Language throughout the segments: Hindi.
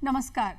नमस्कार।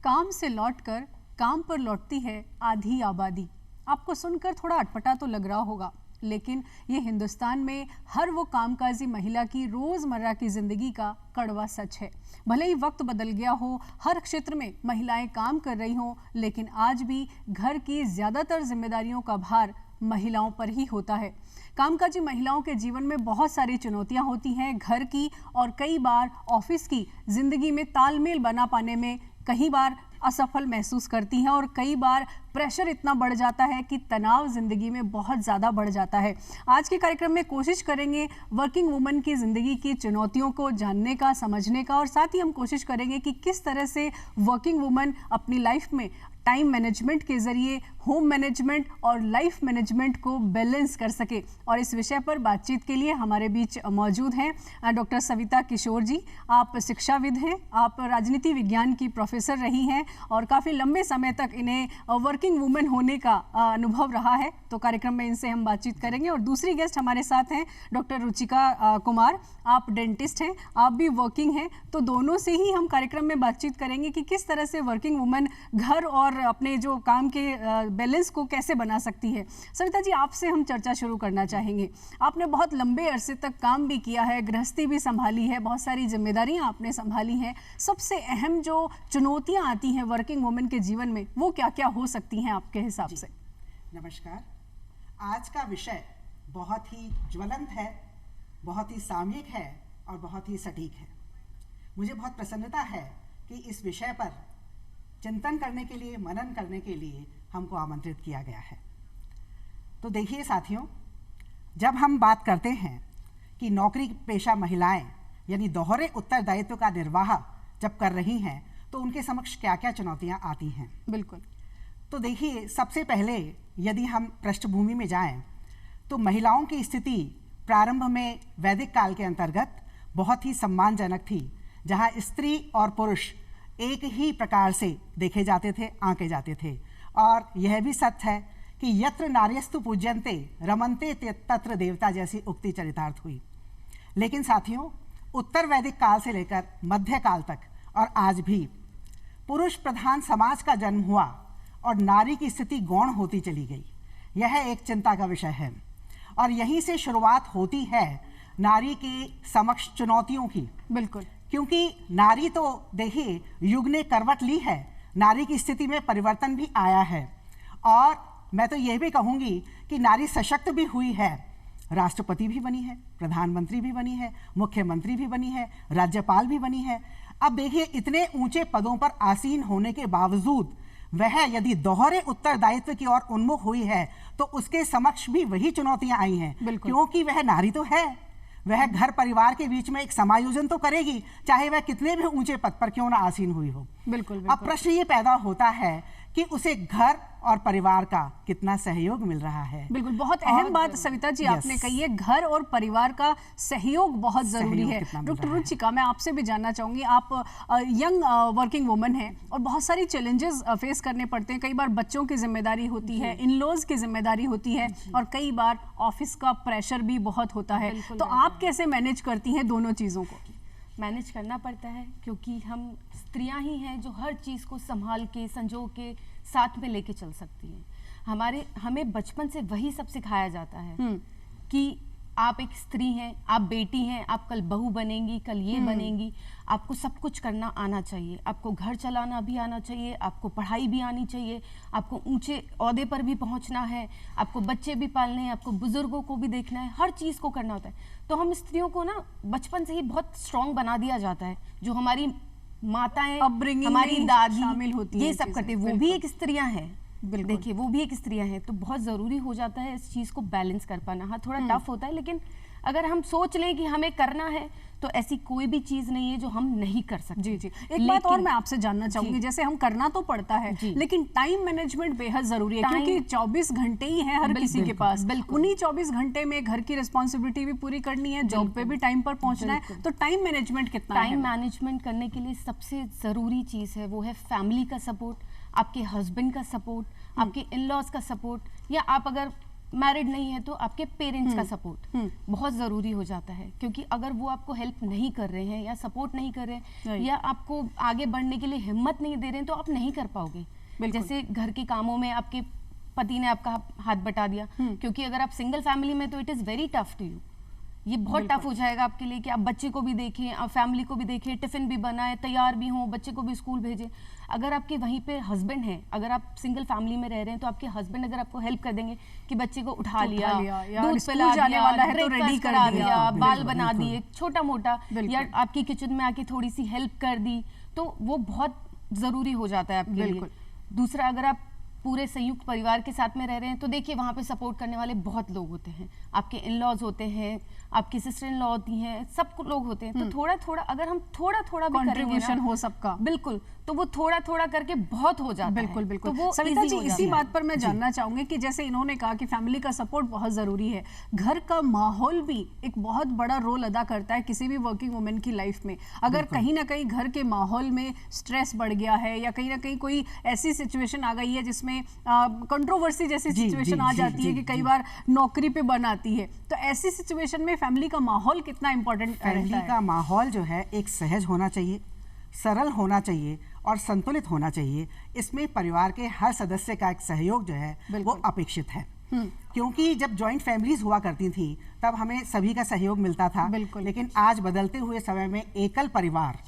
काम से लौटकर काम पर लौटती है आधी आबादी। आपको सुनकर थोड़ा अटपटा तो लग रहा होगा, लेकिन ये हिंदुस्तान में हर वो कामकाजी महिला की रोज़मर्रा की ज़िंदगी का कड़वा सच है। भले ही वक्त बदल गया हो, हर क्षेत्र में महिलाएं काम कर रही हों, लेकिन आज भी घर की ज़्यादातर जिम्मेदारियों का भार महिलाओं पर ही होता है। कामकाजी महिलाओं के जीवन में बहुत सारी चुनौतियां होती हैं, घर की और कई बार ऑफिस की ज़िंदगी में तालमेल बना पाने में कई बार असफल महसूस करती हैं और कई बार प्रेशर इतना बढ़ जाता है कि तनाव ज़िंदगी में बहुत ज़्यादा बढ़ जाता है। आज के कार्यक्रम में कोशिश करेंगे वर्किंग वुमन की ज़िंदगी की चुनौतियों को जानने का, समझने का, और साथ ही हम कोशिश करेंगे कि किस तरह से वर्किंग वुमन अपनी लाइफ में टाइम मैनेजमेंट के ज़रिए होम मैनेजमेंट और लाइफ मैनेजमेंट को बैलेंस कर सके। और इस विषय पर बातचीत के लिए हमारे बीच मौजूद हैं डॉक्टर सविता किशोर जी। आप शिक्षाविद हैं, आप राजनीति विज्ञान की प्रोफेसर रही हैं और काफ़ी लंबे समय तक इन्हें वर्किंग वुमेन होने का अनुभव रहा है, तो कार्यक्रम में इनसे हम बातचीत करेंगे। और दूसरी गेस्ट हमारे साथ हैं डॉक्टर रुचिका कुमार। आप डेंटिस्ट हैं, आप भी वर्किंग हैं, तो दोनों से ही हम कार्यक्रम में बातचीत करेंगे कि किस तरह से वर्किंग वुमेन घर और अपने जो काम के बैलेंस को कैसे बना सकती है। सविता जी, आपसे हम चर्चा शुरू करना चाहेंगे। आपने बहुत लंबे अरसे तक काम भी किया है, गृहस्थी भी संभाली है, बहुत सारी जिम्मेदारियां आपने संभाली हैं। सबसे अहम जो चुनौतियां आती हैं वर्किंग वुमेन के जीवन में, वो क्या क्या हो सकती हैं आपके हिसाब से? नमस्कार। आज का विषय बहुत ही ज्वलंत है, बहुत ही सामयिक है और बहुत ही सटीक है। मुझे बहुत प्रसन्नता है कि इस विषय पर चिंतन करने के लिए, मनन करने के लिए हमको आमंत्रित किया गया है। तो देखिए साथियों, जब हम बात करते हैं कि नौकरी पेशा महिलाएं यानी दोहरे उत्तरदायित्व का निर्वाह जब कर रही हैं, तो उनके समक्ष क्या क्या चुनौतियां आती हैं। बिल्कुल। तो देखिए, सबसे पहले यदि हम पृष्ठभूमि में जाएं, तो महिलाओं की स्थिति प्रारंभ में वैदिक काल के अंतर्गत बहुत ही सम्मानजनक थी, जहां स्त्री और पुरुष एक ही प्रकार से देखे जाते थे, आंके जाते थे। और यह भी सत्य है कि यत्र नार्यस्तु पूज्यन्ते रमन्ते तत्र देवता जैसी उक्ति चरितार्थ हुई। लेकिन साथियों, उत्तर वैदिक काल से लेकर मध्य काल तक और आज भी पुरुष प्रधान समाज का जन्म हुआ और नारी की स्थिति गौण होती चली गई। यह एक चिंता का विषय है और यहीं से शुरुआत होती है नारी के समक्ष चुनौतियों की। बिल्कुल। क्योंकि नारी तो देखिए युग ने करवट ली है, नारी की स्थिति में परिवर्तन भी आया है। और मैं तो यह भी कहूँगी कि नारी सशक्त भी हुई है, राष्ट्रपति भी बनी है, प्रधानमंत्री भी बनी है, मुख्यमंत्री भी बनी है, राज्यपाल भी बनी है। अब देखिए, इतने ऊंचे पदों पर आसीन होने के बावजूद वह यदि दोहरे उत्तरदायित्व की ओर उन्मुख हुई है, तो उसके समक्ष भी वही चुनौतियां आई हैं। क्योंकि वह नारी तो है, वह घर परिवार के बीच में एक समायोजन तो करेगी, चाहे वह कितने भी ऊंचे पद पर क्यों ना आसीन हुई हो। बिल्कुल। अब प्रश्न ये पैदा होता है कि उसे घर और परिवार का कितना सहयोग मिल रहा है। बिल्कुल, बहुत अहम बात सविता जी आपने कही है, घर और परिवार का सहयोग बहुत जरूरी है। डॉक्टर रुचिका, मैं आपसे भी जानना चाहूंगी, आप यंग वर्किंग वुमन हैं और बहुत सारी चैलेंजेस फेस करने पड़ते हैं। कई बार बच्चों की जिम्मेदारी होती है, इन लॉज की जिम्मेदारी होती है और कई बार ऑफिस का प्रेशर भी बहुत होता है। तो आप कैसे मैनेज करती हैं दोनों चीज़ों को? मैनेज करना पड़ता है, क्योंकि हम स्त्रियां ही हैं जो हर चीज़ को संभाल के, संजो के साथ में लेके चल सकती हैं। हमें बचपन से वही सब सिखाया जाता है कि आप एक स्त्री हैं, आप बेटी हैं, आप कल बहू बनेंगी, कल ये बनेंगी, आपको सब कुछ करना आना चाहिए, आपको घर चलाना भी आना चाहिए, आपको पढ़ाई भी आनी चाहिए, आपको ऊंचे ओहदे पर भी पहुंचना है, आपको बच्चे भी पालने हैं, आपको बुजुर्गों को भी देखना है, हर चीज़ को करना होता है। तो हम स्त्रियों को ना बचपन से ही बहुत स्ट्रॉन्ग बना दिया जाता है। जो हमारी माताएं, हमारी दादी शामिल होती है, ये सब करते, वो भी एक स्त्रियां हैं। देखिए, वो भी एक स्त्रियां हैं। तो बहुत ज़रूरी हो जाता है इस चीज़ को बैलेंस कर पाना। हाँ, थोड़ा टफ होता है, लेकिन अगर हम सोच लें कि हमें करना है, तो ऐसी कोई भी चीज़ नहीं है जो हम नहीं कर सकते। जी जी। एक बात और मैं आपसे जानना चाहूंगी, जैसे हम करना तो पड़ता है, लेकिन टाइम मैनेजमेंट बेहद जरूरी है, क्योंकि 24 घंटे ही है हर किसी के पास। उन्हीं 24 घंटे में घर की रिस्पॉन्सिबिलिटी भी पूरी करनी है, जॉब पे भी टाइम पर पहुंचना है, तो टाइम मैनेजमेंट कितना है? टाइम मैनेजमेंट करने के लिए सबसे ज़रूरी चीज़ है वो है फैमिली का सपोर्ट, आपके हस्बैंड का सपोर्ट, आपके इन लॉज का सपोर्ट, या आप अगर मैरिड नहीं है तो आपके पेरेंट्स का सपोर्ट बहुत ज़रूरी हो जाता है, क्योंकि अगर वो आपको हेल्प नहीं कर रहे हैं या सपोर्ट नहीं कर रहे हैं या आपको आगे बढ़ने के लिए हिम्मत नहीं दे रहे हैं तो आप नहीं कर पाओगे। जैसे घर के कामों में आपके पति ने आपका हाथ बटा दिया, क्योंकि अगर आप सिंगल फैमिली में तो it is very tough to you, ये बहुत टफ हो जाएगा आपके लिए कि आप बच्चे को भी देखें, आप फैमिली को भी देखें, टिफिन भी बनाएं, तैयार भी हों, बच्चे को भी स्कूल भेजें। अगर आपके वहीं पे हस्बैंड हैं, अगर आप सिंगल फैमिली में रह रहे हैं तो आपके हस्बैंड अगर आपको हेल्प कर देंगे कि बच्चे को उठा लिया, दूध पिला दिया, ब्रेकफास्ट करा दिया, बाल बना दिए छोटा मोटा, या आपकी किचन में आके थोड़ी सी हेल्प कर दी, तो वो बहुत ज़रूरी हो जाता है आपके लिए। दूसरा, अगर आप पूरे संयुक्त परिवार के साथ में रह रहे हैं तो देखिए वहाँ पे सपोर्ट करने वाले बहुत लोग होते हैं, आपके इन लॉज होते हैं, आपकी सिस्टर इन लॉ होती हैं, सब लोग होते हैं। तो थोड़ा थोड़ा अगर हम थोड़ा थोड़ा भी कंट्रीब्यूशन हो सबका, बिल्कुल, तो वो थोड़ा थोड़ा करके बहुत हो जाता बिल्कुल, है। बिल्कुल। तो वो सविता जी, इसी बात पर मैं जानना चाहूंगी कि जैसे इन्होंने कहा कि फैमिली का सपोर्ट बहुत जरूरी है, घर का माहौल भी एक बहुत बड़ा रोल अदा करता है किसी भी वर्किंग वुमेन की लाइफ में। अगर कहीं ना कहीं घर के माहौल में स्ट्रेस बढ़ गया है या कहीं ना कहीं कोई ऐसी सिचुएशन आ गई है जिसमें कंट्रोवर्सी जैसी सिचुएशन आ जाती है कि कई बार नौकरी पे बन आती है, तो ऐसी सिचुएशन में फैमिली का माहौल कितना इंपॉर्टेंट रहता है? फैमिली का माहौल जो है एक सहज होना चाहिए, सरल होना चाहिए और संतुलित होना चाहिए। इसमें परिवार के हर सदस्य का एक सहयोग जो है वो अपेक्षित है, क्योंकि जब जॉइंट फैमिलीज हुआ करती थी तब हमें सभी का सहयोग मिलता था, लेकिन आज बदलते हुए समय में एकल परिवार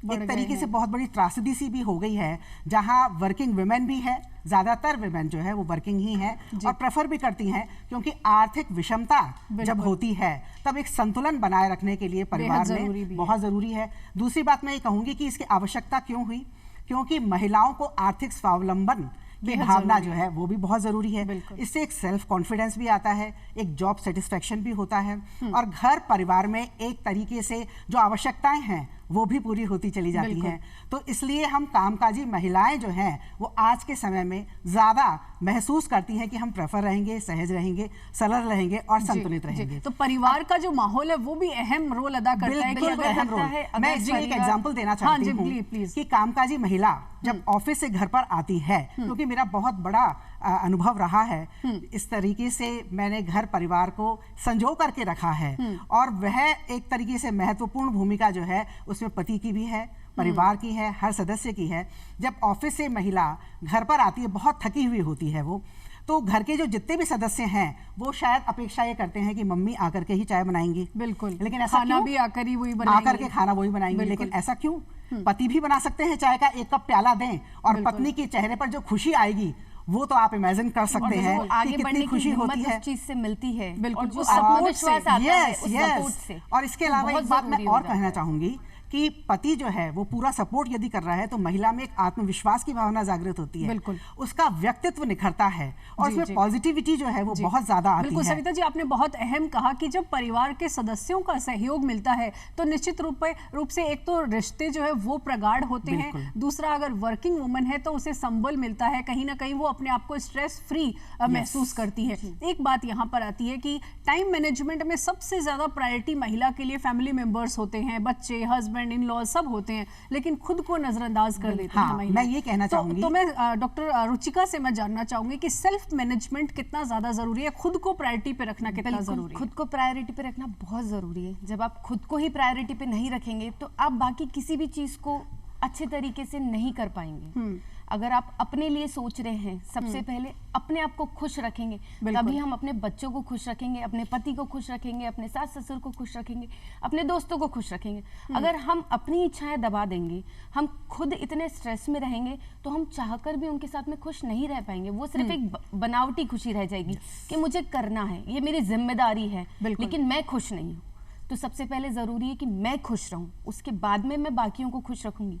एक तरीके से बहुत बड़ी त्रासदी सी भी हो गई है, जहां वर्किंग वुमेन भी है, ज़्यादातर वुमेन जो है वो वर्किंग ही है और प्रेफर भी करती हैं, क्योंकि आर्थिक विषमता जब होती है तब एक संतुलन बनाए रखने के लिए परिवार में बहुत ज़रूरी है। दूसरी बात मैं ये कहूँगी कि इसकी आवश्यकता क्यों हुई, क्योंकि महिलाओं को आर्थिक स्वावलंबन की भावना जो है वो भी बहुत ज़रूरी है। इससे एक सेल्फ कॉन्फिडेंस भी आता है, एक जॉब सेटिस्फेक्शन भी होता है और घर परिवार में एक तरीके से जो आवश्यकताएं हैं वो भी पूरी होती चली जाती हैं। तो इसलिए हम कामकाजी महिलाएं जो हैं वो आज के समय में ज़्यादा महसूस करती हैं कि हम प्रेफर रहेंगे, सहज रहेंगे, सरल रहेंगे और संतुलित रहेंगे। तो परिवार का जो माहौल है वो भी अहम रोल अदा करता है। अहम रोल। मैं इसमें एक एग्जाम्पल देना चाहती हूँ कि कामकाजी महिला जब ऑफिस से घर पर आती है, क्योंकि मेरा बहुत बड़ा अनुभव रहा है, इस तरीके से मैंने घर परिवार को संजो करके रखा है और वह एक तरीके से महत्वपूर्ण भूमिका जो है उसमें पति की भी है, परिवार की है, हर सदस्य की है। जब ऑफिस से महिला घर पर आती है, बहुत थकी हुई होती है वो, तो घर के जो जितने भी सदस्य हैं वो शायद अपेक्षा ये करते हैं कि मम्मी आकर के ही चाय बनाएंगी। बिल्कुल, लेकिन ऐसा खाना भी आकर ही वही बनाएंगे, आकर के खाना वही बनाएंगे। लेकिन ऐसा क्यों? पति भी बना सकते हैं, चाय का एक कप प्याला दें और पत्नी के चेहरे पर जो खुशी आएगी वो तो आप इमेजिन कर सकते हैं कि कितनी खुशी होती है, उस चीज से मिलती है। बिल्कुल, जो आत्मविश्वास आता है उस सपोर्ट से। और इसके अलावा एक बात मैं और कहना चाहूंगी कि पति जो है वो पूरा सपोर्ट यदि कर रहा है तो महिला में एक आत्मविश्वास की भावना जागृत होती है, बिल्कुल, उसका व्यक्तित्व निखरता है और उसमें पॉजिटिविटी जो है वो बहुत ज्यादा आती है। बिल्कुल सविता जी, आपने बहुत अहम कहा कि जब परिवार के सदस्यों का सहयोग मिलता है तो निश्चित रूप से एक तो रिश्ते जो है वो प्रगाढ़ होते हैं, दूसरा अगर वर्किंग वुमन है तो उसे संबल मिलता है, कहीं ना कहीं वो अपने आप को स्ट्रेस फ्री महसूस करती है। एक बात यहाँ पर आती है कि टाइम मैनेजमेंट में सबसे ज्यादा प्रायोरिटी महिला के लिए फैमिली मेंबर्स होते हैं, बच्चे, हस्बैंड, इन लॉ सब होते हैं, लेकिन खुद को नजरअंदाज कर देते हैं महिला। मैं ये कहना चाहूंगी तो मैं डॉक्टर रुचिका से मैं जानना चाहूंगी कि सेल्फ मैनेजमेंट कितना ज्यादा जरूरी है, खुद को प्रायोरिटी पे रखना कितना जरूरी है? खुद को प्रायोरिटी पे रखना बहुत जरूरी है। जब आप खुद को ही प्रायोरिटी पे नहीं रखेंगे तो आप बाकी किसी भी चीज को अच्छे तरीके से नहीं कर पाएंगे। अगर आप अपने लिए सोच रहे हैं, सबसे पहले अपने आप को खुश रखेंगे, तभी हम अपने बच्चों को खुश रखेंगे, अपने पति को खुश रखेंगे, अपने सास ससुर को खुश रखेंगे, अपने दोस्तों को खुश रखेंगे। अगर हम अपनी इच्छाएं दबा देंगे, हम खुद इतने स्ट्रेस में रहेंगे तो हम चाहकर भी उनके साथ में खुश नहीं रह पाएंगे। वो सिर्फ एक बनावटी खुशी रह जाएगी कि मुझे करना है, ये मेरी जिम्मेदारी है, लेकिन मैं खुश नहीं हूँ। तो सबसे पहले जरूरी है कि मैं खुश रहूं, उसके बाद में मैं बाकियों को खुश रखूंगी।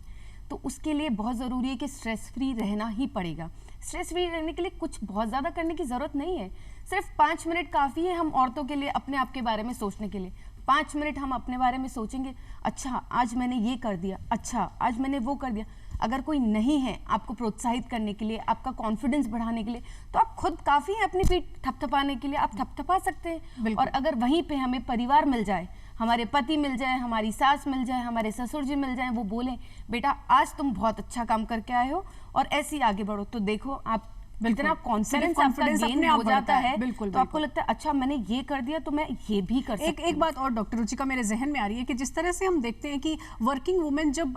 तो उसके लिए बहुत ज़रूरी है कि स्ट्रेस फ्री रहना ही पड़ेगा। स्ट्रेस फ्री रहने के लिए कुछ बहुत ज़्यादा करने की ज़रूरत नहीं है, सिर्फ 5 मिनट काफ़ी है हम औरतों के लिए अपने आप के बारे में सोचने के लिए। 5 मिनट हम अपने बारे में सोचेंगे, अच्छा आज मैंने ये कर दिया, अच्छा आज मैंने वो कर दिया। अगर कोई नहीं है आपको प्रोत्साहित करने के लिए, आपका कॉन्फिडेंस बढ़ाने के लिए, तो आप खुद काफ़ी हैं अपनी पीठ थपथपाने के लिए, आप थपथपा सकते हैं। और अगर वहीं पे हमें परिवार मिल जाए, हमारे पति मिल जाए, हमारी सास मिल जाए, हमारे ससुर जी मिल जाए, वो बोलें बेटा आज तुम बहुत अच्छा काम करके आए हो और ऐसे ही आगे बढ़ो, तो देखो आप इतना कॉन्फिडेंस आपका गेन हो जाता है, तो आपको लगता है अच्छा मैंने ये कर दिया तो मैं ये भी कर सकती हूँ। एक बात और डॉक्टर रुचिका मेरे जहन में आ रही है कि जिस तरह से हम देखते हैं कि वर्किंग वुमेन जब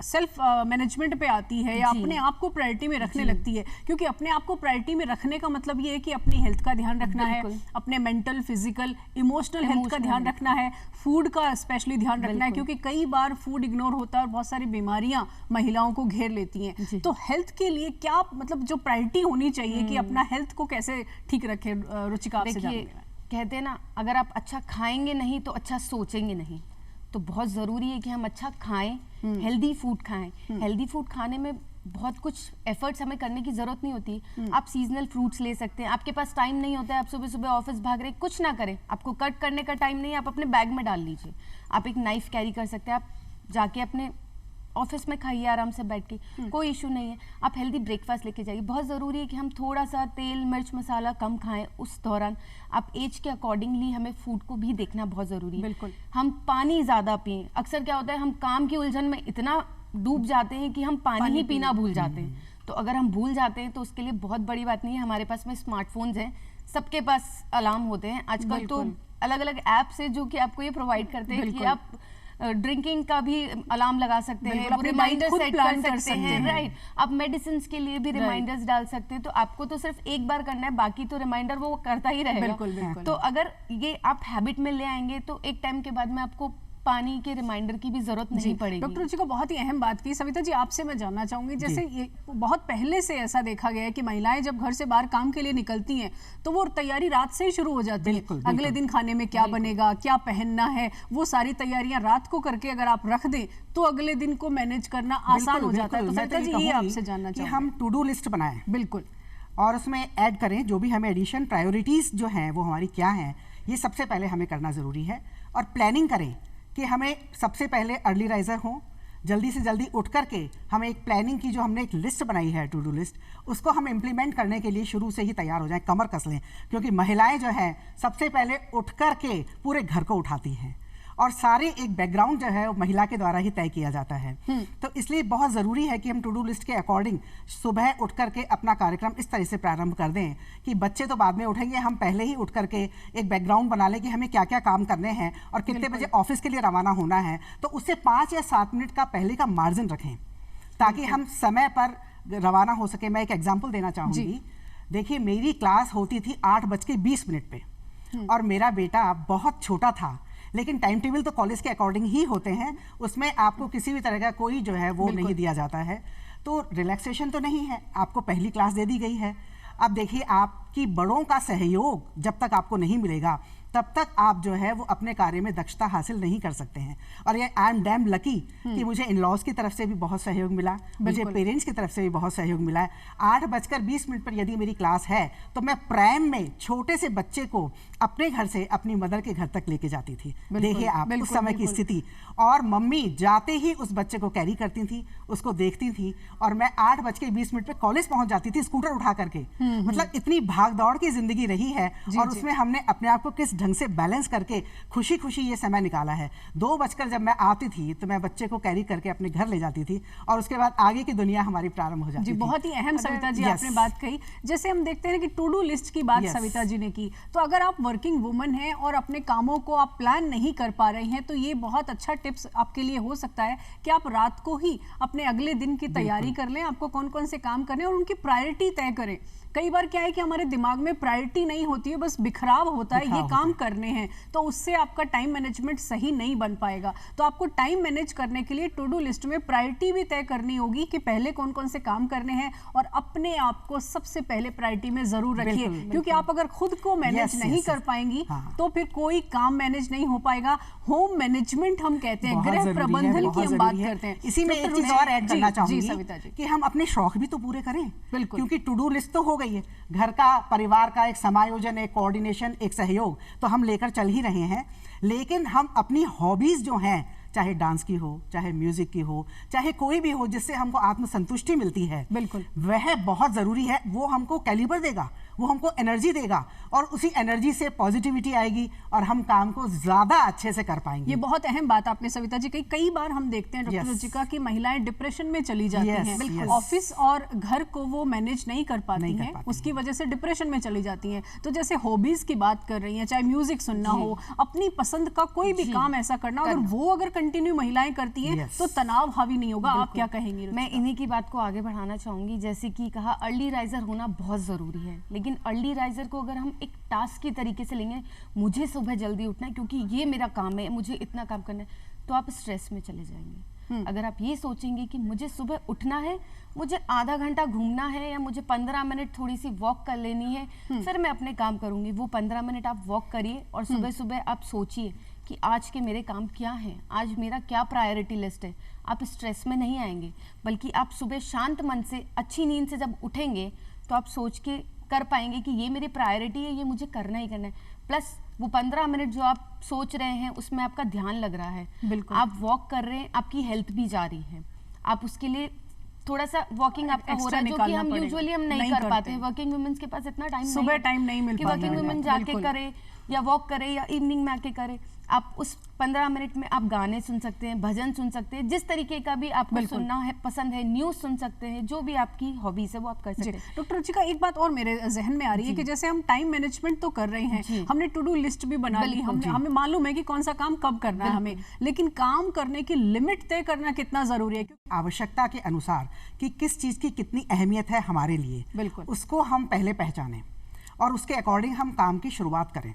सेल्फ मैनेजमेंट पे आती है या अपने आप को प्रायोरिटी में रखने लगती है, क्योंकि अपने आप को प्रायोरिटी में रखने का मतलब ये है कि अपनी हेल्थ का ध्यान रखना है, अपने मेंटल, फिजिकल, इमोशनल हेल्थ का ध्यान रखना है, फूड का स्पेशली ध्यान रखना है, क्योंकि कई बार फूड इग्नोर होता है और बहुत सारी बीमारियां महिलाओं को घेर लेती हैं। तो हेल्थ के लिए क्या मतलब जो प्रायोरिटी होनी चाहिए कि अपना हेल्थ को कैसे ठीक रखे, रुचिका आपसे जानना है। कहते हैं ना, अगर आप अच्छा खाएंगे नहीं तो अच्छा सोचेंगे नहीं, तो बहुत ज़रूरी है कि हम अच्छा खाएं, हेल्दी फूड खाएं। हेल्दी फूड खाने में बहुत कुछ एफर्ट्स हमें करने की ज़रूरत नहीं होती। आप सीजनल फ्रूट्स ले सकते हैं, आपके पास टाइम नहीं होता है, आप सुबह सुबह ऑफिस भाग रहे हैं, कुछ ना करें, आपको कट करने का टाइम नहीं है, आप अपने बैग में डाल लीजिए। आप एक नाइफ कैरी कर सकते हैं, आप जाके अपने ऑफिस में खाइए आराम से बैठ के, कोई इशू नहीं है। आप हेल्दी ब्रेकफास्ट लेके जाइए। बहुत ज़रूरी है कि हम थोड़ा सा तेल मिर्च मसाला कम खाएं उस दौरान। आप एज के अकॉर्डिंगली हमें फूड को भी देखना बहुत ज़रूरी है। बिल्कुल। हम पानी ज़्यादा पिएं। अक्सर क्या होता है, हम काम की उलझन में इतना डूब जाते हैं कि हम पानी ही पीना भूल जाते हैं। तो अगर हम भूल जाते हैं तो उसके लिए बहुत बड़ी बात नहीं है, हमारे पास में स्मार्टफोन्स हैं, सबके पास अलार्म होते हैं आजकल, तो अलग अलग ऐप्स है जो कि आपको ये प्रोवाइड करते हैं कि आप ड्रिंकिंग का भी अलार्म लगा सकते हैं, रिमाइंडर सेट कर सकते हैं, राइट। आप मेडिसिन के लिए भी रिमाइंडर्स डाल सकते हैं। तो आपको तो सिर्फ एक बार करना है, बाकी तो रिमाइंडर वो करता ही रहेगा। बिल्कुल। तो अगर ये आप हैबिट में ले आएंगे तो एक टाइम के बाद में आपको पानी के रिमाइंडर की भी जरूरत नहीं पड़ेगी। डॉक्टर रुचिका बहुत ही अहम बात की। सविता जी, आपसे मैं जानना चाहूंगी, जैसे ये बहुत पहले से ऐसा देखा गया है कि महिलाएं जब घर से बाहर काम के लिए निकलती हैं तो वो तैयारी रात से ही शुरू हो जाती है। अगले दिन खाने में क्या बनेगा, क्या पहनना है, वो सारी तैयारियां रात को करके अगर आप रख दें तो अगले दिन को मैनेज करना आसान हो जाता है। तो सविता जी, ये आपसे जानना चाहूंगी, हम टू डू लिस्ट बनाएं, बिल्कुल, और उसमें ऐड करें जो भी हमें एडिशन, प्रायोरिटीज जो हैं वो हमारी क्या हैं, ये सबसे पहले हमें करना ज़रूरी है। और प्लानिंग करें कि हमें सबसे पहले अर्ली राइजर हो, जल्दी से जल्दी उठ करके हमें एक प्लानिंग की जो हमने एक लिस्ट बनाई है, टू डू लिस्ट, उसको हम इम्प्लीमेंट करने के लिए शुरू से ही तैयार हो जाएं, कमर कस लें, क्योंकि महिलाएं जो हैं सबसे पहले उठ करके पूरे घर को उठाती हैं और सारे एक बैकग्राउंड जो है वो महिला के द्वारा ही तय किया जाता है। तो इसलिए बहुत ज़रूरी है कि हम टू डू लिस्ट के अकॉर्डिंग सुबह उठ करके अपना कार्यक्रम इस तरह से प्रारंभ कर दें कि बच्चे तो बाद में उठेंगे, हम पहले ही उठ करके एक बैकग्राउंड बना लें कि हमें क्या क्या काम करने हैं और कितने बजे ऑफिस के लिए रवाना होना है। तो उससे 5 या 7 मिनट का पहले का मार्जिन रखें ताकि हम समय पर रवाना हो सके। मैं एक एग्जाम्पल देना चाहूँगी। देखिए, मेरी क्लास होती थी 8:20 पे और मेरा बेटा बहुत छोटा था, लेकिन टाइम टेबल तो कॉलेज के अकॉर्डिंग ही होते हैं, उसमें आपको किसी भी तरह का कोई जो है वो नहीं दिया जाता है। तो रिलैक्सेशन तो नहीं है, आपको पहली क्लास दे दी गई है। अब देखिए, आपकी बड़ों का सहयोग जब तक आपको नहीं मिलेगा तब तक आप जो है वो अपने कार्य में दक्षता हासिल नहीं कर सकते हैं। और ये आई एम डैम लकी कि मुझे इन लॉज की तरफ से भी बहुत सहयोग मिला, मुझे पेरेंट्स की तरफ से भी बहुत सहयोग मिला है। 8:20 पर यदि मेरी क्लास है तो मैं प्राइम में छोटे से बच्चे को अपने घर से अपनी मदर के घर तक लेके जाती थी। देखिए आप उस समय की स्थिति, और मम्मी जाते ही उस बच्चे को कैरी करती थी, उसको देखती थी, और मैं 8:20 पे कॉलेज पहुंच जाती थी स्कूटर उठा करके। मतलब इतनी भाग दौड़ की जिंदगी रही है और उसमें हमने अपने आप को किस ढंग से बैलेंस करके खुशी खुशी ये समय निकाला है। 2 बजकर जब मैं आती थी तो मैं बच्चे को कैरी करके अपने घर ले जाती थी और उसके बाद आगे की दुनिया हमारी प्रारंभ हो जाती थी। बहुत ही अहम सविता जी आपने बात कही। जैसे हम देखते हैं कि टू डू लिस्ट की बात सविता जी ने की, तो अगर आप वर्किंग वुमन हैं और अपने कामों को आप प्लान नहीं कर पा रही हैं तो ये बहुत अच्छा टिप्स आपके लिए हो सकता है कि आप रात को ही अपने अगले दिन की तैयारी कर लें, आपको कौन कौन से काम करने और उनकी प्रायोरिटी तय करें। कई बार क्या है कि हमारे दिमाग में प्रायोरिटी नहीं होती है, बस बिखराव होता है, ये काम करने हैं, तो उससे आपका टाइम मैनेजमेंट सही नहीं बन पाएगा। तो आपको टाइम मैनेज करने के लिए टू डू लिस्ट में प्रायोरिटी भी तय करनी होगी कि पहले कौन कौन से काम करने हैं और अपने आप को सबसे पहले प्रायोरिटी में जरूर रखिए, क्योंकि आप अगर खुद को मैनेज नहीं कर पाएंगी तो फिर कोई काम मैनेज नहीं हो पाएगा। होम मैनेजमेंट हम कहते हैं, गृह प्रबंधन की हम बात करते हैं। इसी में एक चीज और ऐड करना चाहूंगी कि हम अपने शौक भी तो पूरे करें, क्योंकि टू डू लिस्ट तो हो गई है, घर का, परिवार का एक समायोजन, एक कोऑर्डिनेशन, एक सहयोग तो हम लेकर चल ही रहे हैं, लेकिन हम अपनी हॉबीज जो हैं चाहे डांस की हो, चाहे म्यूजिक की हो, चाहे कोई भी हो जिससे हमको आत्मसंतुष्टि मिलती है, बिल्कुल वह बहुत ज़रूरी है। वो हमको कैलिबर देगा, वो हमको एनर्जी देगा और उसी एनर्जी से पॉजिटिविटी आएगी और हम काम को ज़्यादा अच्छे से कर पाएंगे। ये बहुत अहम बात आपने सविता जी कही। कई बार हम देखते हैं डॉक्टर रुचिका की महिलाएं डिप्रेशन में चली जाती हैं, ऑफिस और घर को वो मैनेज नहीं कर पाती हैं, उसकी वजह से डिप्रेशन में चली जाती हैं। तो जैसे हॉबीज की बात कर रही हैं, चाहे म्यूजिक सुनना हो, अपनी पसंद का कोई भी काम ऐसा करना, अगर कंटिन्यू महिलाएं करती हैं तो तनाव हावी नहीं होगा। आप क्या कहेंगी? मैं इन्हीं की बात को आगे बढ़ाना चाहूंगी। जैसे कि कहा, अर्ली राइजर होना बहुत जरूरी है, लेकिन अर्ली राइजर को अगर हम एक टास्क की तरीके से लेंगे, मुझे सुबह जल्दी उठना है क्योंकि ये मेरा काम है, मुझे इतना काम करना है, तो आप स्ट्रेस में चले जाएंगे। अगर आप ये सोचेंगे कि मुझे सुबह उठना है, मुझे आधा घंटा घूमना है या मुझे 15 मिनट थोड़ी सी वॉक कर लेनी है, फिर मैं अपने काम करूंगी, वो 15 मिनट आप वॉक करिए और सुबह सुबह आप सोचिए कि आज के मेरे काम क्या हैं, आज मेरा क्या प्रायोरिटी लिस्ट है। आप स्ट्रेस में नहीं आएंगे, बल्कि आप सुबह शांत मन से अच्छी नींद से जब उठेंगे तो आप सोच के कर पाएंगे कि ये मेरी प्रायोरिटी है, ये मुझे करना ही करना है। प्लस वो 15 मिनट जो आप सोच रहे हैं उसमें आपका ध्यान लग रहा है, बिल्कुल आप वॉक कर रहे हैं, आपकी हेल्थ भी जा रही है। आप उसके लिए थोड़ा सा वॉकिंग आपका हो रहा है, जो कि हम यूजुअली हम नहीं कर पाते हैं। वर्किंग वुमेन्स के पास इतना टाइम सुबह टाइम नहीं मिल पाता, वर्किंग वुमेन जाके करे या वॉक करे या इवनिंग में आके करे। आप उस 15 मिनट में आप गाने सुन सकते हैं, भजन सुन सकते हैं, जिस तरीके का भी आपको सुनना है पसंद है, न्यूज सुन सकते हैं, जो भी आपकी हॉबीज है वो आप कर सकते हैं। डॉक्टर रुचिका, एक बात और मेरे जहन में आ रही है कि जैसे हम टाइम मैनेजमेंट तो कर रहे हैं, हमने टू डू लिस्ट भी बना ली, हमें मालूम है कि कौन सा काम कब करना है हमें, लेकिन काम करने की लिमिट तय करना कितना जरूरी है? आवश्यकता के अनुसार कि किस चीज की कितनी अहमियत है हमारे लिए, बिल्कुल उसको हम पहले पहचानें और उसके अकॉर्डिंग हम काम की शुरुआत करें,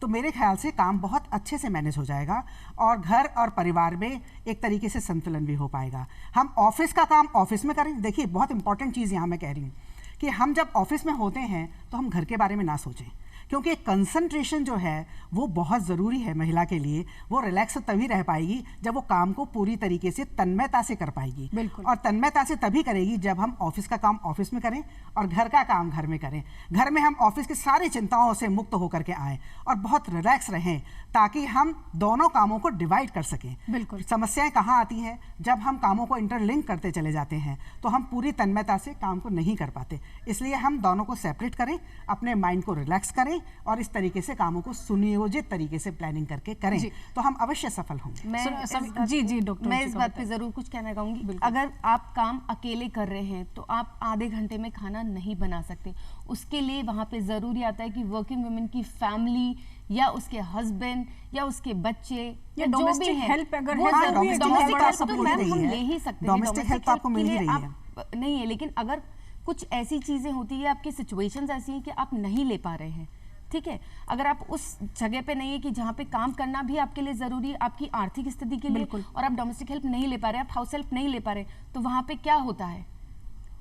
तो मेरे ख्याल से काम बहुत अच्छे से मैनेज हो जाएगा और घर और परिवार में एक तरीके से संतुलन भी हो पाएगा। हम ऑफिस का काम ऑफिस में करें। देखिए, बहुत इंपॉर्टेंट चीज़ यहाँ मैं कह रही हूँ कि हम जब ऑफिस में होते हैं तो हम घर के बारे में ना सोचें, क्योंकि कंसंट्रेशन जो है वो बहुत ज़रूरी है महिला के लिए। वो रिलैक्स तभी रह पाएगी जब वो काम को पूरी तरीके से तन्मयता से कर पाएगी, और तन्मयता से तभी करेगी जब हम ऑफिस का काम ऑफिस में करें और घर का काम घर में करें। घर में हम ऑफिस की सारी चिंताओं से मुक्त होकर के आएँ और बहुत रिलैक्स रहें, ताकि हम दोनों कामों को डिवाइड कर सकें। बिल्कुल। समस्याएं कहाँ आती हैं? जब हम कामों को इंटरलिंक करते चले जाते हैं तो हम पूरी तन्मयता से काम को नहीं कर पाते। इसलिए हम दोनों को सेपरेट करें, अपने माइंड को रिलैक्स करें और इस तरीके से कामों को सुनियोजित तरीके से प्लानिंग करके करें, तो हम अवश्य सफल होंगे। जी डॉक्टर, मैं इस बात पे जरूर कुछ कहना चाहूंगी। अगर आप काम अकेले कर रहे हैं तो आप आधे घंटे में खाना नहीं बना सकते। उसके लिए वहां पे जरूरी आता है कि वर्किंग वुमेन की फैमिली या उसके हस्बैंड या उसके बच्चे या जो भी है, हेल्प अगर वो है, डोमेस्टिक हेल्प तो मैम हम ले ही सकते हैं, डोमेस्टिक हेल्प आपको मिल ही रही है। नहीं है, लेकिन अगर कुछ ऐसी चीजें होती है, आपकी सिचुएशंस ऐसी हैं कि आप नहीं ले पा रहे हैं, ठीक है, अगर आप उस जगह पे नहीं है कि जहाँ पे काम करना भी आपके लिए जरूरी है आपकी आर्थिक स्थिति के लिए, और आप डोमेस्टिक हेल्प नहीं ले पा रहे, आप हाउस हेल्प नहीं ले पा रहे, तो वहां पे क्या होता है,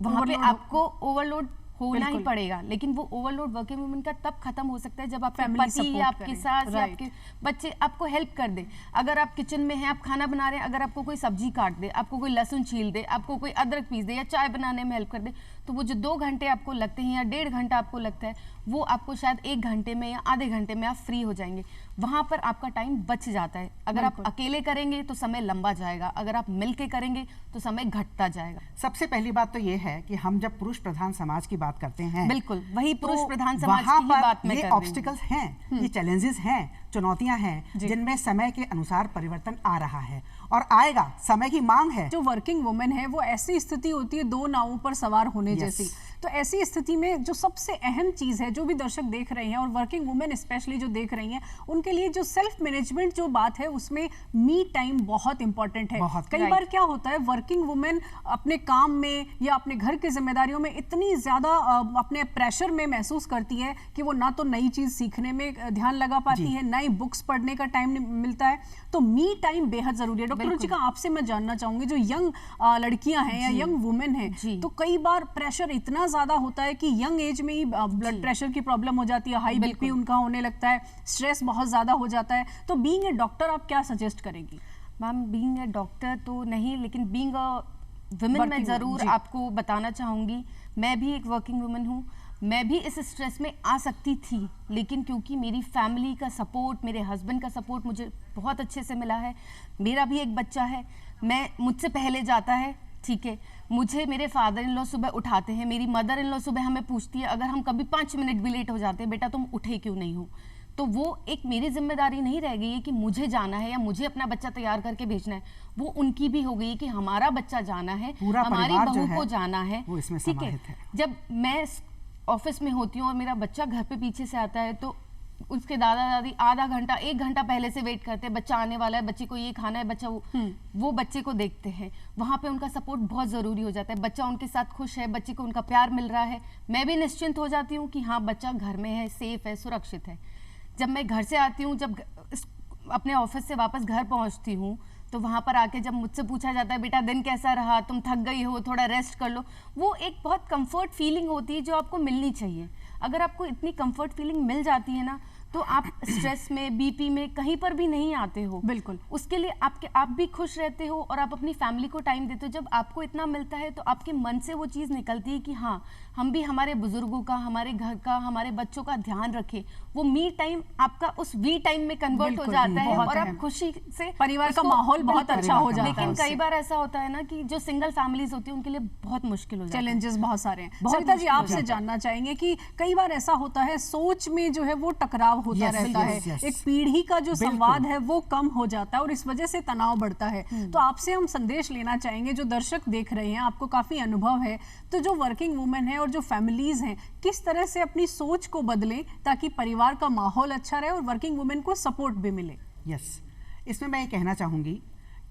वहां पे आपको ओवरलोड होना ही पड़ेगा। लेकिन वो ओवरलोड वर्किंग वुमेन का तब खत्म हो सकता है जब आपके पति या आपके सास या आपके बच्चे आपको हेल्प कर दे। अगर आप किचन में हैं, आप खाना बना रहे हैं, अगर आपको कोई सब्जी काट दे, आपको कोई लहसुन छील दे, आपको कोई अदरक पीस दे या चाय बनाने में हेल्प कर दे, तो वो जो 2 घंटे आपको लगते हैं या 1.5 घंटा आपको लगता है, वो आपको शायद 1 घंटे में या आधे घंटे में आप फ्री हो जाएंगे। वहां पर आपका टाइम बच जाता है। अगर आप अकेले करेंगे तो समय लंबा जाएगा, अगर आप मिलके करेंगे तो समय घटता जाएगा। सबसे पहली बात तो ये है कि हम जब पुरुष प्रधान समाज की बात करते हैं, बिल्कुल वही पुरुष तो प्रधान समाज की ही बात मैं कर रही हूं। ऑब्स्टिकल्स हैं, ये चैलेंजेस हैं, चुनौतियां हैं, जिनमें समय के अनुसार परिवर्तन आ रहा है और आएगा, समय की मांग है। जो वर्किंग वुमेन है वो ऐसी स्थिति होती है 2 नावों पर सवार होने जैसी। तो ऐसी स्थिति में जो सबसे अहम चीज है, जो भी दर्शक देख रहे हैं और वर्किंग वुमेन स्पेशली जो देख रही हैं, उनके लिए जो सेल्फ मैनेजमेंट जो बात है उसमें मी टाइम बहुत इंपॉर्टेंट है। कई बार क्या होता है, वर्किंग वुमेन अपने काम में या अपने घर की जिम्मेदारियों में इतनी ज्यादा अपने प्रेशर में महसूस करती है कि वो ना तो नई चीज सीखने में ध्यान लगा पाती है, नई बुक्स पढ़ने का टाइम मिलता है। तो मी टाइम बेहद जरूरी है। डॉक्टर रुचिका, आपसे मैं जानना चाहूंगी, जो यंग लड़कियां हैं या यंग वुमेन हैं, तो कई बार प्रेशर इतना ज्यादा होता है कि यंग एज में ही ब्लड प्रेशर की प्रॉब्लम हो जाती है, हाई बीपी उनका होने लगता है, स्ट्रेस बहुत ज्यादा हो जाता है। तो बीइंग ए डॉक्टर आप क्या सजेस्ट करेंगी? मैम, बीइंग ए डॉक्टर तो नहीं, लेकिन बीइंग अ वुमेन मैं जरूर आपको बताना चाहूंगी। मैं भी एक वर्किंग वुमेन हूँ। मैं भी इस स्ट्रेस में आ सकती थी, लेकिन क्योंकि मेरी फैमिली का सपोर्ट, मेरे हस्बैंड का सपोर्ट मुझे बहुत अच्छे से मिला है। मेरा भी एक बच्चा है, मुझसे पहले जाता है, ठीक है, मुझे मेरे फादर इन लॉ सुबह उठाते हैं, मेरी मदर इन लॉ सुबह हमें पूछती है अगर हम कभी 5 मिनट भी लेट हो जाते हैं, बेटा तुम उठे क्यों नहीं हो। तो वो एक मेरी जिम्मेदारी नहीं रह गई है कि मुझे जाना है या मुझे अपना बच्चा तैयार करके भेजना है, वो उनकी भी हो गई है कि हमारा बच्चा जाना है, हमारी बहू को जाना है, ठीक है। जब मैं ऑफिस में होती हूँ और मेरा बच्चा घर पे पीछे से आता है तो उसके दादा दादी आधा घंटा 1 घंटा पहले से वेट करते हैं, बच्चा आने वाला है, बच्चे को ये खाना है, बच्चा वो बच्चे को देखते हैं। वहाँ पे उनका सपोर्ट बहुत ज़रूरी हो जाता है। बच्चा उनके साथ खुश है, बच्चे को उनका प्यार मिल रहा है, मैं भी निश्चिंत हो जाती हूँ कि हाँ बच्चा घर में है, सेफ है, सुरक्षित है। जब मैं घर से आती हूँ, जब अपने ऑफिस से वापस घर पहुँचती हूँ, तो वहाँ पर आके जब मुझसे पूछा जाता है बेटा दिन कैसा रहा, तुम थक गई हो, थोड़ा रेस्ट कर लो, वो एक बहुत कंफर्ट फीलिंग होती है जो आपको मिलनी चाहिए। अगर आपको इतनी कंफर्ट फीलिंग मिल जाती है ना, तो आप स्ट्रेस में, बीपी में कहीं पर भी नहीं आते हो। बिल्कुल, उसके लिए आप भी खुश रहते हो और आप अपनी फैमिली को टाइम देते हो। जब आपको इतना मिलता है तो आपके मन से वो चीज़ निकलती है कि हाँ हम भी हमारे बुजुर्गों का, हमारे घर का, हमारे बच्चों का ध्यान रखें। वो मी टाइम आपका उस वी टाइम में कन्वर्ट हो जाता है और आप खुशी से परिवार का माहौल बहुत अच्छा हो जाता है। लेकिन कई बार ऐसा होता है ना कि जो सिंगल फैमिलीज होती है उनके लिए बहुत मुश्किल हो जाता है, चैलेंजेस बहुत सारे हैं। सविता जी आपसे जानना चाहेंगे कि कई बार ऐसा होता है सोच में जो है वो टकराव होता रहता है, एक पीढ़ी का जो संवाद है वो कम हो जाता है और इस वजह से तनाव बढ़ता है। तो आपसे हम संदेश लेना चाहेंगे, जो दर्शक देख रहे हैं, आपको काफी अनुभव है, तो जो वर्किंग वुमेन है और जो फैमिलीज हैं किस तरह से अपनी सोच को बदलें ताकि परिवार का माहौल अच्छा रहे और वर्किंग वुमेन को सपोर्ट भी मिले। यस, इसमें मैं ये कहना चाहूँगी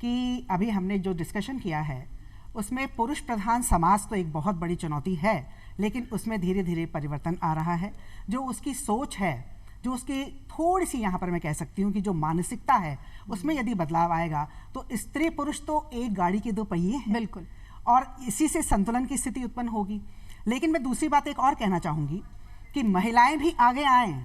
कि अभी हमने जो डिस्कशन किया है उसमें पुरुष प्रधान समाज तो एक बहुत बड़ी चुनौती है, लेकिन उसमें धीरे धीरे परिवर्तन आ रहा है। जो उसकी सोच है, जो उसकी थोड़ी सी यहाँ पर मैं कह सकती हूँ कि जो मानसिकता है उसमें यदि बदलाव आएगा तो स्त्री पुरुष तो एक गाड़ी के 2 पहिए हैं। बिल्कुल, और इसी से संतुलन की स्थिति उत्पन्न होगी। लेकिन मैं दूसरी बात एक और कहना चाहूँगी कि महिलाएं भी आगे आएँ,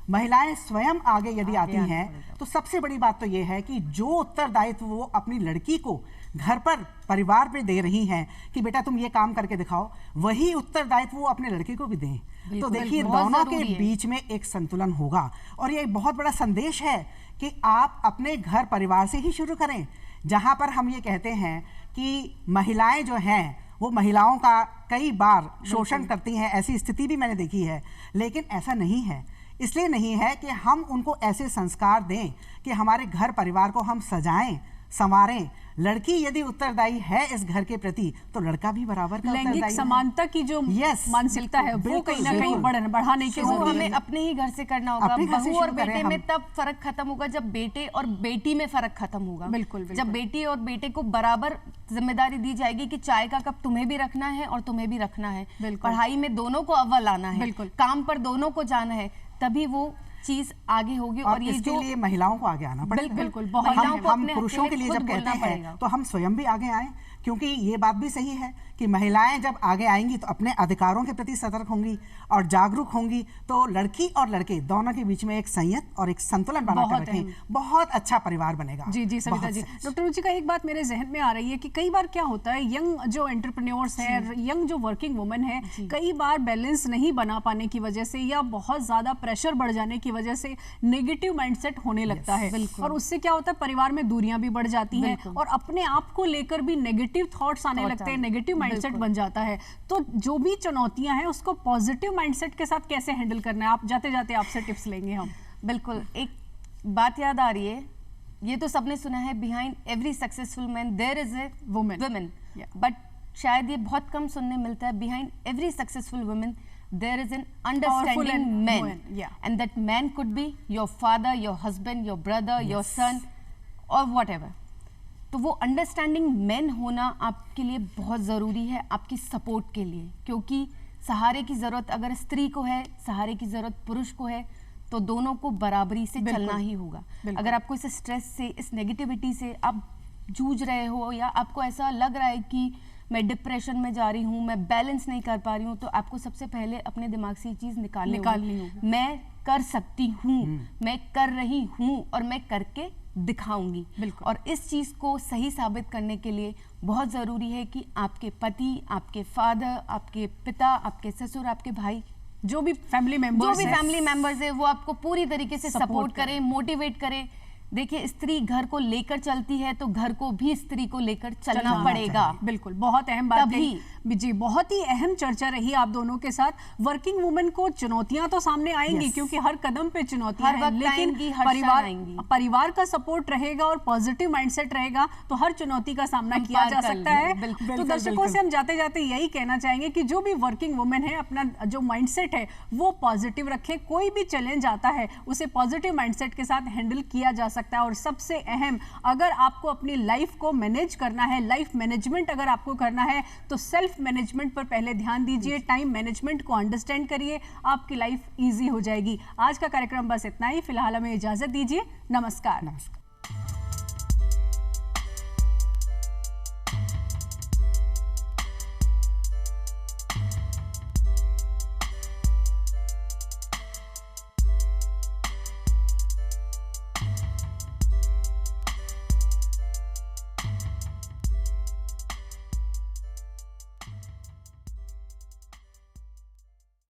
महिलाएं स्वयं आगे यदि आती हैं तो सबसे बड़ी बात तो ये है कि जो उत्तरदायित्व वो अपनी लड़की को घर पर, परिवार पे दे रही हैं कि बेटा तुम ये काम करके दिखाओ, वही उत्तरदायित्व वो अपने लड़के को भी दें। तो देखिए दोनों के बीच में एक संतुलन होगा और ये एक बहुत बड़ा संदेश है कि आप अपने घर परिवार से ही शुरू करें। जहाँ पर हम ये कहते हैं कि महिलाएं जो हैं वो महिलाओं का कई बार शोषण करती हैं, ऐसी स्थिति भी मैंने देखी है, लेकिन ऐसा नहीं है। इसलिए नहीं है कि हम उनको ऐसे संस्कार दें कि हमारे घर परिवार को हम सजाएं, संवारें। लड़की यदि उत्तरदायी है इस घर के प्रति तो लड़का भी बराबर का लैंगिक समानता की जो मानसिकता है वो कहीं ना कहीं बढ़ाने की जरूरत है। हमें अपने ही घर से करना होगा। बहू और बेटे में तब फर्क खत्म होगा जब बेटे और बेटी में फर्क खत्म होगा। बिल्कुल, जब बेटी और बेटे को बराबर जिम्मेदारी दी जाएगी कि चाय का कप तुम्हें भी रखना है और तुम्हें भी रखना है, पढ़ाई में दोनों को अव्वल आना है, काम पर दोनों को जाना है, तभी वो चीज आगे होगी। और ये इसके लिए महिलाओं को आगे आना पड़ेगा। बिल्कुल, हम पुरुषों के लिए जब कहते हैं तो हम स्वयं भी आगे आए, क्योंकि ये बात भी सही है कि महिलाएं जब आगे आएंगी तो अपने अधिकारों के प्रति सतर्क होंगी और जागरूक होंगी, तो लड़की और लड़के दोनों के बीच में एक संयत और एक संतुलन बनाकर रखें, बहुत अच्छा परिवार बनेगा। जी जी सविता जी। डॉक्टर रुचिका, एक बात मेरे जहन में आ रही है कि कई बार क्या होता है, यंग जो एंटरप्रेन्योर्स हैं, यंग जो वर्किंग वुमेन है, कई बार बैलेंस नहीं बना पाने की वजह से या बहुत ज्यादा प्रेशर बढ़ जाने की वजह से नेगेटिव माइंडसेट होने लगता है और उससे क्या होता है, परिवार में दूरियां भी बढ़ जाती हैं और अपने आप को लेकर भी नेगेटिव थॉट्स आने लगते हैं, नेगेटिव माइंडसेट बन जाता है। तो जो भी चुनौतियां हैं उसको पॉजिटिव माइंडसेट के साथ कैसे हैंडल करना है, आप जाते जाते आपसे टिप्स लेंगे हम। बिल्कुल, एक बात याद आ रही है, ये तो सबने सुना है, behind every successful man there is a woman, but शायद ये बहुत कम सुनने मिलता है, behind every successful woman there is an understanding man, and that man could be your father, your husband, your brother, your son or whatever. तो वो अंडरस्टैंडिंग मैन होना आपके लिए बहुत ज़रूरी है, आपकी सपोर्ट के लिए, क्योंकि सहारे की ज़रूरत अगर स्त्री को है, सहारे की ज़रूरत पुरुष को है, तो दोनों को बराबरी से चलना ही होगा। अगर आपको इस स्ट्रेस से, इस नेगेटिविटी से आप जूझ रहे हो या आपको ऐसा लग रहा है कि मैं डिप्रेशन में जा रही हूँ, मैं बैलेंस नहीं कर पा रही हूँ, तो आपको सबसे पहले अपने दिमाग से ये चीज़ निकालनी होगी। मैं कर सकती हूँ, मैं कर रही हूँ और मैं करके दिखाऊंगी। और इस चीज़ को सही साबित करने के लिए बहुत ज़रूरी है कि आपके पति, आपके फादर, आपके पिता, आपके ससुर, आपके भाई जो भी फैमिली मेंबर्स है वो आपको पूरी तरीके से सपोर्ट करें, मोटिवेट करें। देखिए, स्त्री घर को लेकर चलती है तो घर को भी स्त्री को लेकर चलना पड़ेगा। बिल्कुल, बहुत अहम बात कही जी, बहुत ही अहम चर्चा रही आप दोनों के साथ। वर्किंग वुमेन को चुनौतियां तो सामने आएंगी क्योंकि हर कदम पे चुनौतियां हैं, लेकिन परिवार का सपोर्ट रहेगा और पॉजिटिव माइंडसेट रहेगा तो हर चुनौती का सामना किया जा सकता है। तो दर्शकों से हम जाते जाते यही कहना चाहेंगे कि जो भी वर्किंग वुमेन है, अपना जो माइंडसेट है वो पॉजिटिव रखे। कोई भी चैलेंज आता है उसे पॉजिटिव माइंडसेट के साथ हैंडल किया जा सकता है। और सबसे अहम, अगर आपको अपनी लाइफ को मैनेज करना है, लाइफ मैनेजमेंट अगर आपको करना है तो सेल्फ मैनेजमेंट पर पहले ध्यान दीजिए, टाइम मैनेजमेंट को अंडरस्टैंड करिए, आपकी लाइफ इजी हो जाएगी। आज का कार्यक्रम बस इतना ही, फिलहाल हमें इजाजत दीजिए। नमस्कार।